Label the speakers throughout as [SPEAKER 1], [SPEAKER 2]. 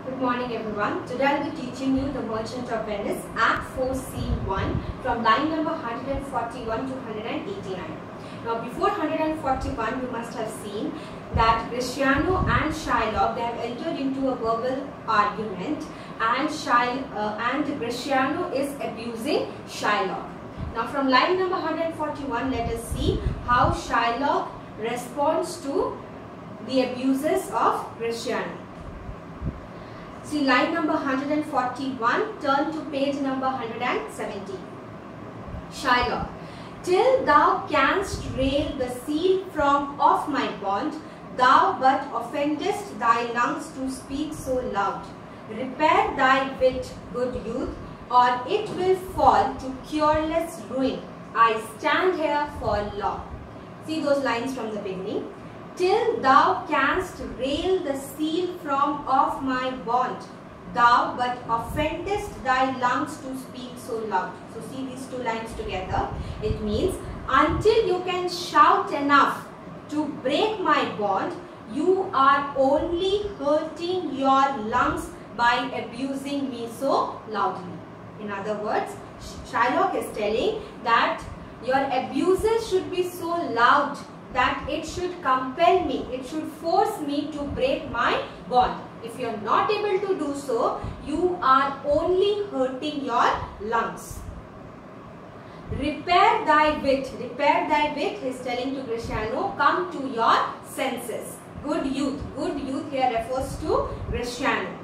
[SPEAKER 1] Good morning everyone. Today I will be teaching you the Merchant of Venice Act 4 Scene 1 from line number 141 to 189. Now before 141 you must have seen that Gratiano and Shylock, they have entered into a verbal argument and Gratiano is abusing Shylock. Now from line number 141 let us see how Shylock responds to the abuses of Gratiano. See line number 141, turn to page number 170. Shylock, till thou canst rail the seal from off my bond, thou but offendest thy lungs to speak so loud. Repair thy wit, good youth, or it will fall to cureless ruin. I stand here for law. See those lines from the beginning. Till thou canst rail the seal from off my bond, thou but offendest thy lungs to speak so loud. So see these two lines together. It means until you can shout enough to break my bond, you are only hurting your lungs by abusing me so loudly. In other words, Shylock is telling that your abuses should be so loud that it should compel me, it should force me to break my bond. If you are not able to do so, you are only hurting your lungs. Repair thy wit, he is telling to Gratiano, come to your senses. Good youth here refers to Gratiano.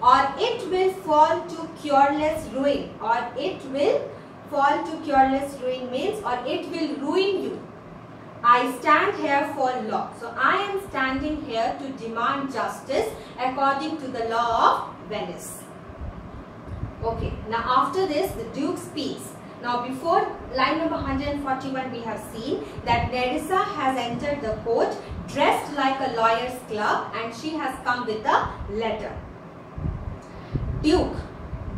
[SPEAKER 1] Or it will fall to cureless ruin, or it will fall to cureless ruin means or it will ruin you. I stand here for law. So I am standing here to demand justice according to the law of Venice. Okay, now after this the Duke speaks. Now before line number 141 we have seen that Nerissa has entered the court dressed like a lawyer's clerk and she has come with a letter. Duke,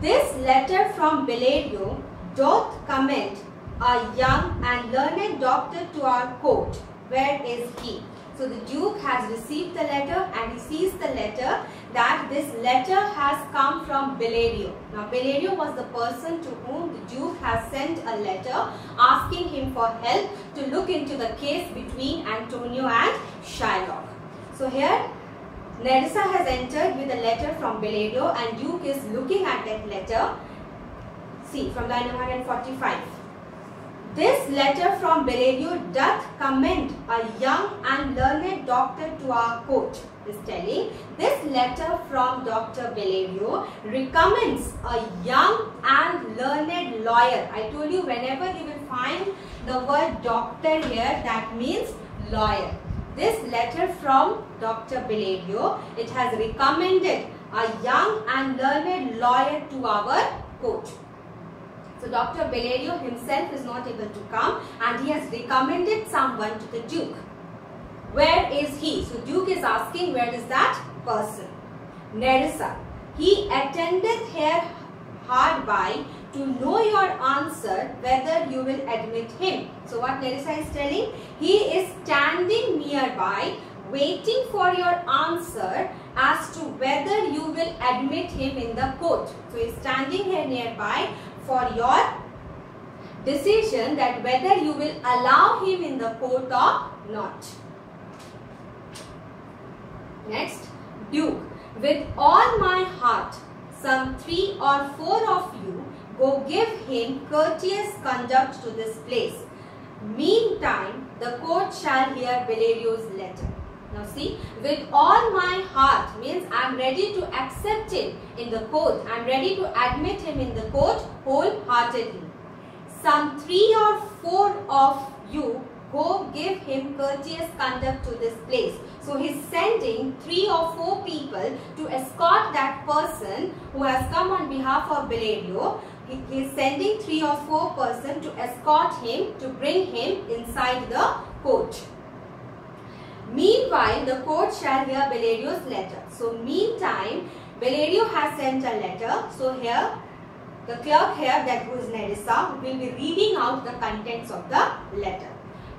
[SPEAKER 1] this letter from Bellario doth commend a young and learned doctor to our court. Where is he? So the Duke has received the letter and he sees the letter that this letter has come from Bellario. Now Bellario was the person to whom the Duke has sent a letter asking him for help to look into the case between Antonio and Shylock. So here Nerissa has entered with a letter from Bellario and Duke is looking at that letter. See from line 145. This letter from Bellario doth commend a young and learned doctor to our court. Is telling this letter from Dr. Bellario recommends a young and learned lawyer. I told you whenever you will find the word doctor here, that means lawyer. This letter from Dr. Bellario, it has recommended a young and learned lawyer to our court. So Dr. Bellario himself is not able to come and he has recommended someone to the Duke. Where is he? So Duke is asking where is that person? Nerissa. He attendeth here hard by to know your answer whether you will admit him. So what Nerissa is telling? He is standing nearby waiting for your answer as to whether you will admit him in the court. So he is standing here nearby for your decision that whether you will allow him in the court or not. Next, Duke, with all my heart, some 3 or 4 of you go give him courteous conduct to this place. Meantime, the court shall hear Bellario's letter. Now see, with all my heart means I am ready to accept him in the court. I am ready to admit him in the court wholeheartedly. Some 3 or 4 of you go give him courteous conduct to this place. So he is sending 3 or 4 people to escort that person who has come on behalf of Bellario. He is sending 3 or 4 persons to escort him, to bring him inside the court. Meanwhile, the court shall hear Bellario's letter. So, meantime, Bellario has sent a letter. So, here, the clerk here, that who is Nerissa, will be reading out the contents of the letter.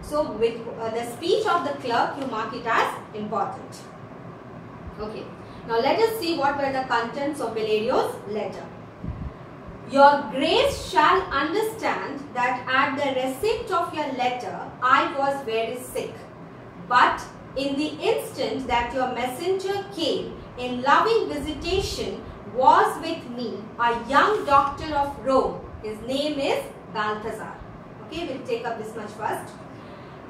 [SPEAKER 1] So, with the speech of the clerk, you mark it as important. Okay. Now let us see what were the contents of Valerio's letter. Your grace shall understand that at the receipt of your letter I was very sick. But in the instant that your messenger came in loving visitation was with me a young doctor of Rome. His name is Balthazar. Okay, we'll take up this much first.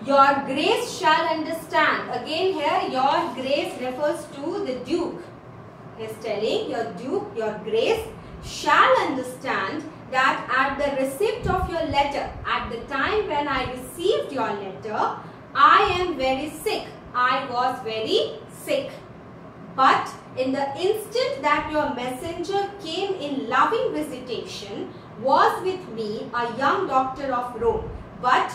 [SPEAKER 1] Your grace shall understand. Again here your grace refers to the Duke. He is telling your Duke, your grace shall understand that at the receipt of your letter, at the time when I received your letter, I am very sick. I was very sick. But in the instant that your messenger came in loving visitation was with me a young doctor of Rome. But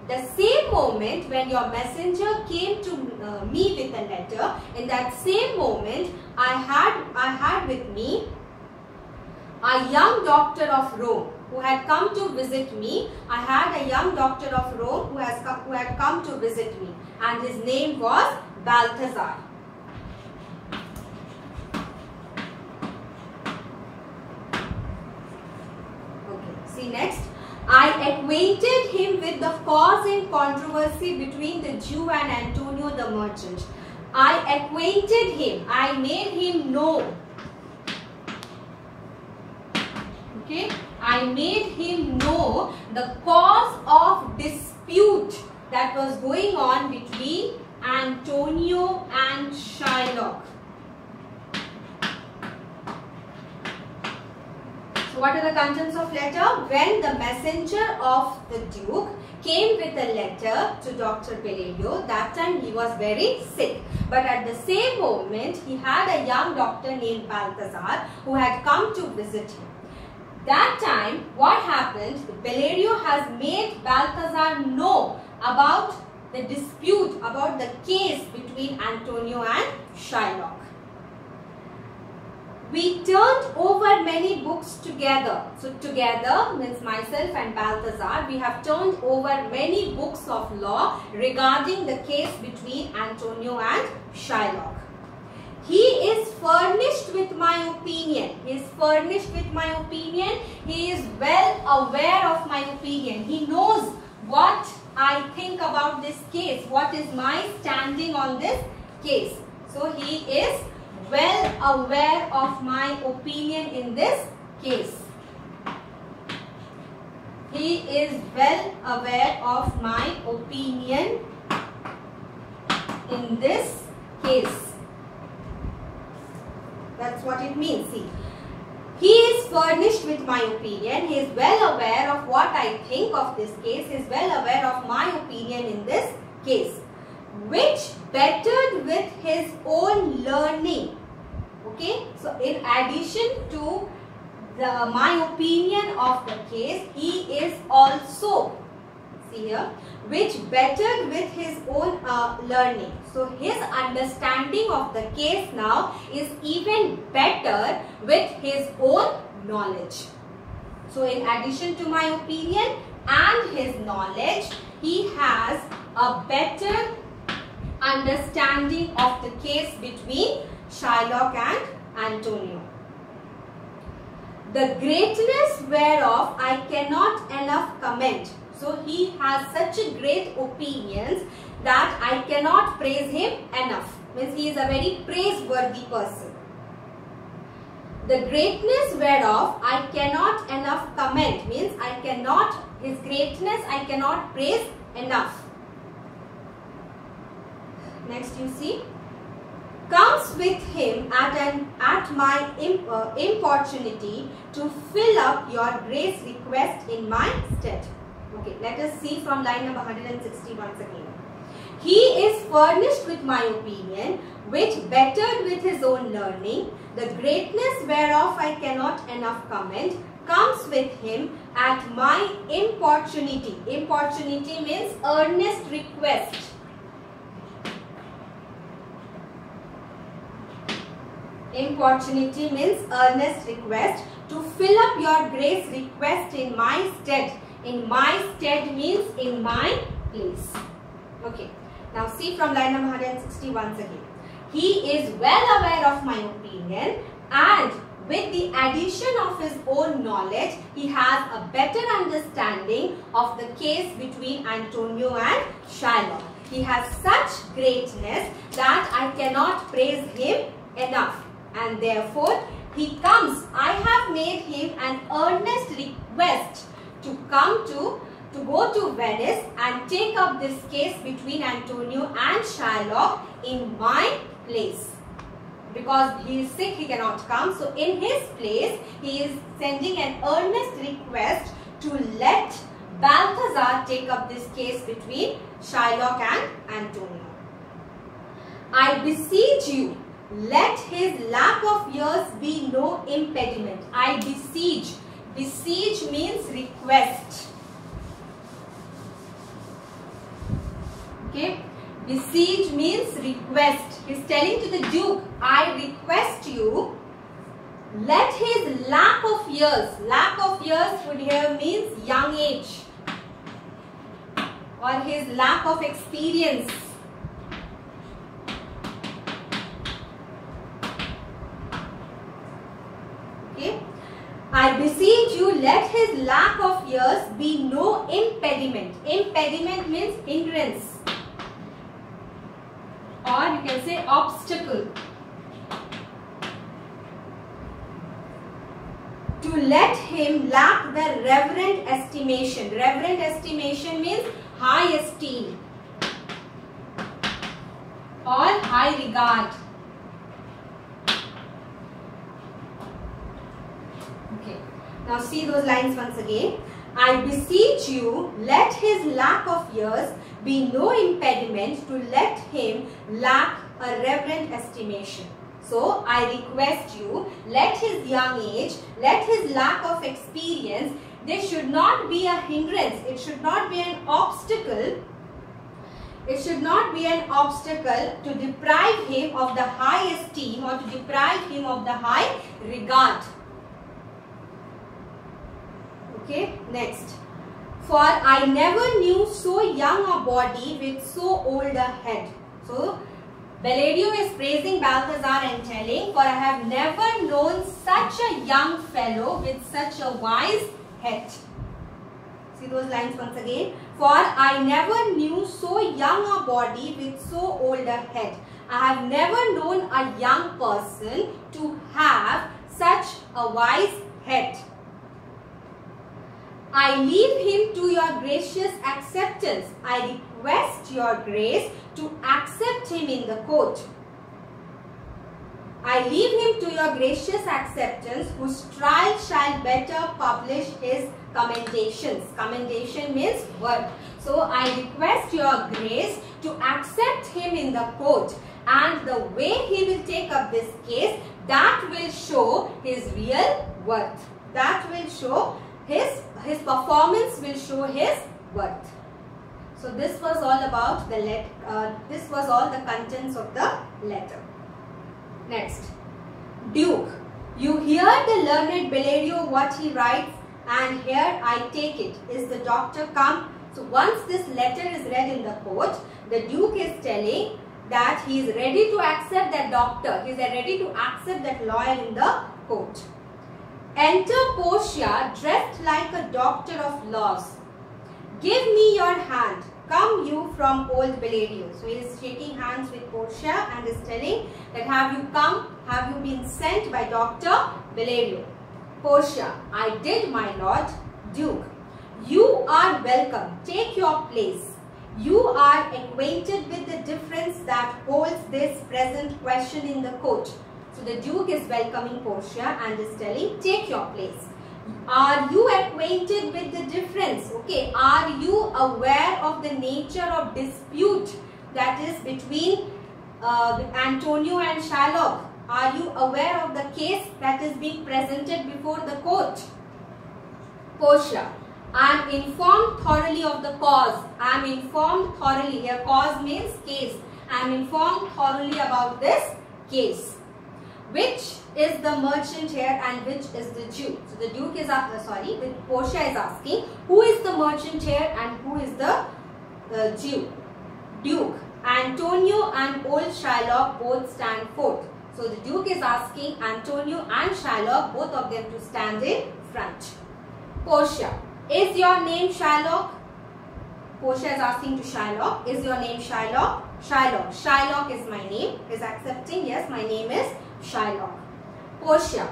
[SPEAKER 1] the same moment when your messenger came to me with a letter, in that same moment I had with me a young doctor of Rome who had come to visit me. I had a young doctor of Rome who had come to visit me, and his name was Balthazar. Okay, see next. I acquainted him with the cause and controversy between the Jew and Antonio the merchant. I acquainted him. I made him know. Okay, I made him know the cause of dispute that was going on between Antonio and Shylock. So what are the contents of letter? When the messenger of the Duke came with a letter to Dr. Valerio, that time he was very sick. But at the same moment, he had a young doctor named Balthazar who had come to visit him. That time, what happened? Valerio has made Balthazar know about the dispute, about the case between Antonio and Shylock. We turned over many books together. So together means myself and Balthazar, we have turned over many books of law regarding the case between Antonio and Shylock. He is furnished with my opinion. He is furnished with my opinion. He is well aware of my opinion. He knows what I think about this case. What is my standing on this case. So he is well aware of my opinion in this case. He is well aware of my opinion in this case. That's what it means. See, he is furnished with my opinion. He is well aware of what I think of this case. He is well aware of my opinion in this case, which bettered with his own learning. Okay, so in addition to my opinion of the case, he is also, see here, which bettered with his own learning. So his understanding of the case now is even better with his own knowledge. So in addition to my opinion and his knowledge, he has a better understanding of the case between Shylock and Antonio. The greatness whereof I cannot enough comment. So he has such a great opinions that I cannot praise him enough. Means he is a very praiseworthy person. The greatness whereof I cannot enough comment means I cannot, his greatness I cannot praise enough. Next you see, comes with him at my importunity to fill up your grace request in my stead. Okay, let us see from line number 160 once again. He is furnished with my opinion, which bettered with his own learning, the greatness whereof I cannot enough comment, comes with him at my importunity. Importunity means earnest request. Importunity means earnest request to fill up your grace request in my stead. In my stead means in my place. Okay. Now see from line number 160 once again. he is well aware of my opinion, and with the addition of his own knowledge, he has a better understanding of the case between Antonio and Shylock. He has such greatness that I cannot praise him enough, and therefore he comes. I have made him an earnest request to go to Venice and take up this case between Antonio and Shylock in my place. Because he is sick, he cannot come. So in his place, he is sending an earnest request to let Balthazar take up this case between Shylock and Antonio. I beseech you, let his lack of years be no impediment. I beseech. Beseech means request. Okay. Beseech means request. He is telling to the Duke, I request you, let his lack of years would here means young age, or his lack of experience. Okay. I beseech you, let his lack of years be no impediment. Impediment means hindrance, or you can say obstacle. To let him lack the reverent estimation. Reverent estimation means high esteem or high regard. Okay. Now see those lines once again. I beseech you, let his lack of years be no impediment to let him lack a reverent estimation. So I request you, let his young age, let his lack of experience, they should not be a hindrance. It should not be an obstacle. It should not be an obstacle to deprive him of the high esteem or to deprive him of the high regard. Okay, next. For I never knew so young a body with so old a head. So, Bellario is praising Balthazar and telling, for I have never known such a young fellow with such a wise head. See those lines once again. For I never knew so young a body with so old a head. I have never known a young person to have such a wise head. I leave him to your gracious acceptance. I request your grace to accept him in the court. I leave him to your gracious acceptance, whose trial shall better publish his commendations. Commendation means word. So I request your grace to accept him in the court, and the way he will take up this case, that will show his real worth. That will show his performance will show his worth. So this was all about the this was all the contents of the letter. Next, Duke, you hear the learned Bellario what he writes, and here I take it. Is the doctor come? So once this letter is read in the court, the Duke is telling that he is ready to accept that doctor. He is ready to accept that lawyer in the court. Enter Portia, dressed like a doctor of laws. Give me your hand. Come you from old Bellario. So he is shaking hands with Portia and is telling that have you come, have you been sent by Dr. Bellario. Portia, I did, my lord. Duke, you are welcome. Take your place. You are acquainted with the difference that holds this present question in the court. So the Duke is welcoming Portia and is telling, take your place. Are you acquainted with the difference? Okay, are you aware of the nature of dispute that is between Antonio and Shylock? Are you aware of the case that is being presented before the court? Portia, I am informed thoroughly of the cause. I am informed thoroughly. Here cause means case. I am informed thoroughly about this case. Which is the merchant here and which is the Jew? So the Duke is Portia is asking, who is the merchant here and who is the Jew? Duke, Antonio and old Shylock both stand forth. So the Duke is asking Antonio and Shylock, both of them, to stand in front. Portia, is your name Shylock? Portia is asking to Shylock, is your name Shylock? Shylock, Shylock is my name. Is accepting, yes, my name is Shylock. Portia,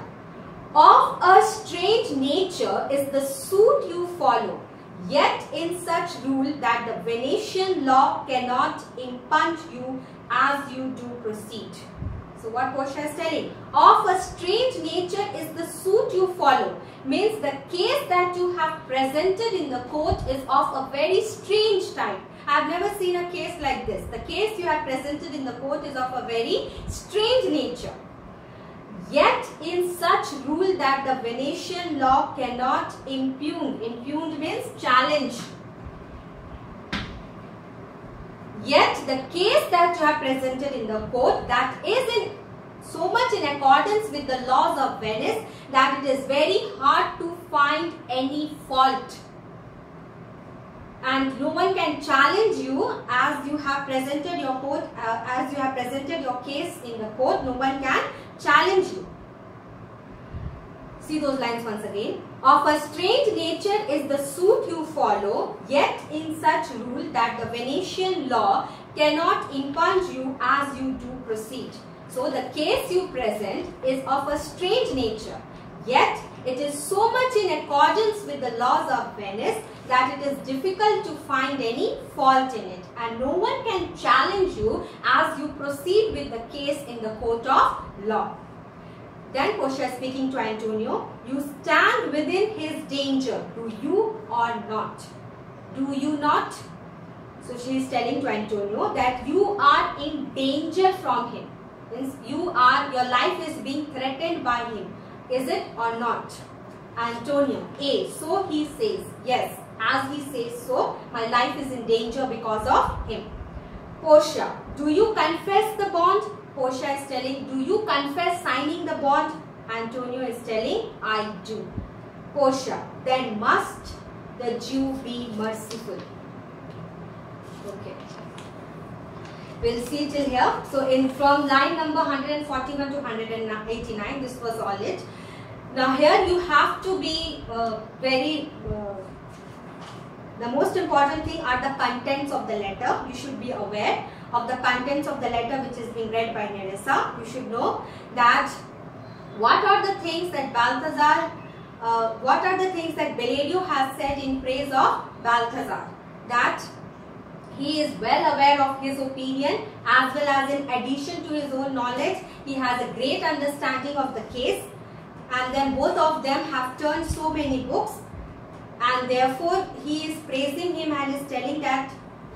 [SPEAKER 1] of a strange nature is the suit you follow, yet in such rule that the Venetian law cannot impugn you as you do proceed. So what Portia is telling, of a strange nature is the suit you follow, means the case that you have presented in the court is of a very strange type. I have never seen a case like this. The case you have presented in the court is of a very strange nature. Yet in such rule that the Venetian law cannot impugn. Impugn means challenge. Yet the case that you have presented in the court, that is in so much in accordance with the laws of Venice that it is very hard to find any fault. And no one can challenge you as you have presented your court, as you have presented your case in the court. No one can challenge you. See those lines once again. Of a strange nature is the suit you follow, yet in such rule that the Venetian law cannot impugn you as you do proceed. So the case you present is of a strange nature, yet it is so much in accordance with the laws of Venice that it is difficult to find any fault in it, and no one can challenge you as you proceed with the case in the court of law. Then Portia is speaking to Antonio, you stand within his danger, do you or not? Do you not? So she is telling to Antonio that you are in danger from him. Means your life is being threatened by him. Is it or not? Antonio, A. So he says, yes, as he says so, my life is in danger because of him. Portia, do you confess the bond? Portia is telling, do you confess signing the bond? Antonio is telling, I do. Portia, then must the Jew be merciful? Okay. We'll see till here. So from line number 141 to 189, this was all it. Now here you have to be the most important thing are the contents of the letter. You should be aware of the contents of the letter which is being read by Nerissa. You should know that what are the things that Palladio has said in praise of Balthazar. That he is well aware of his opinion, as well as in addition to his own knowledge, he has a great understanding of the case, and then both of them have turned so many books, and therefore he is praising him and is telling that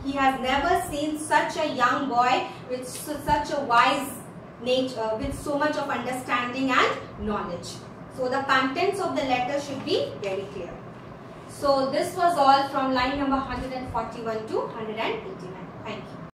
[SPEAKER 1] he has never seen such a young boy with such a wise nature, with so much of understanding and knowledge. So the contents of the letter should be very clear. So this was all from line number 141 to 189. Thank you.